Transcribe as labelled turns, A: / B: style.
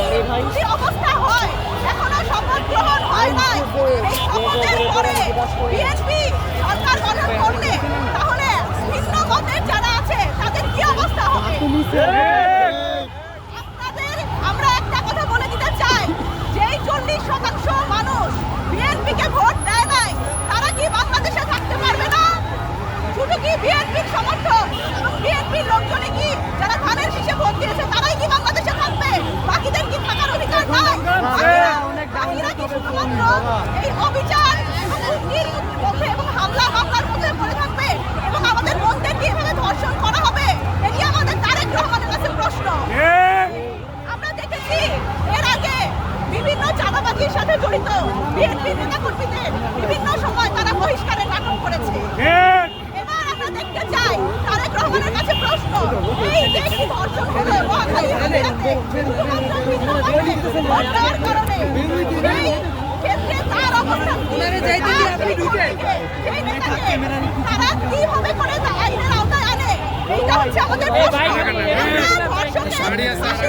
A: যদি অবস্থা হয়, এখনো শপথ গ্রহণ হয় নাই, এই শপথের পরে বিএনপি সরকার গঠন করলে তাহলে ভিন্ন মতের যারা আছে তাদের কি অবস্থা হবে? আপনাদের আমরা একটা কথা বলে দিতে চাই, যেই 40% মানুষ বিএনপিকে ভোট দেয় নাই, তারা কি বাংলাদেশে থাকতে পারবে না? শুধু কি বিএনপির সমর্থক এবং বিএনপির লোকজনে কি যারা ধানের শীষে ভোট দিয়েছে তারাই কি বাংলাদেশে থাকবে? বাকিদের কি থাকার অধিকার নাই? বাকিরা কি শুধুমাত্র এই অবিচার এবং হুমকির মধ্যে এবং হামলা মামলার মধ্যে পড়ে থাকবে এবং আমাদের বোনদের কি এভাবে ধর্ষণ করা হবে? এটি আমাদের তারেক রহমানের কাছে প্রশ্ন। আমরা দেখেছি এর আগে বিভিন্ন চাঁদাবাজির সাথে জড়িত বিএনপি নেতাকর্মীদের বিভিন্ন সময় তারা বহিষ্কারের নাটক করেছে। এবার আমরা দেখতে চাই তারেক রহমানের কাছে প্রশ্ন, এই যে কি ধর্ষণ হলো মহাখালী হাতিয়াতে শুধুমাত্র ভিন্নমতে ভোট দেওয়ার কারণে, এই ক্ষেত্রে তার অবস্থান কি? সেই নেতাকে তারা কিভাবে করে আইনের আওতায় আনে? এইটা হচ্ছে আমাদের প্রশ্ন। আমরা ধর্ষকের ফাঁসি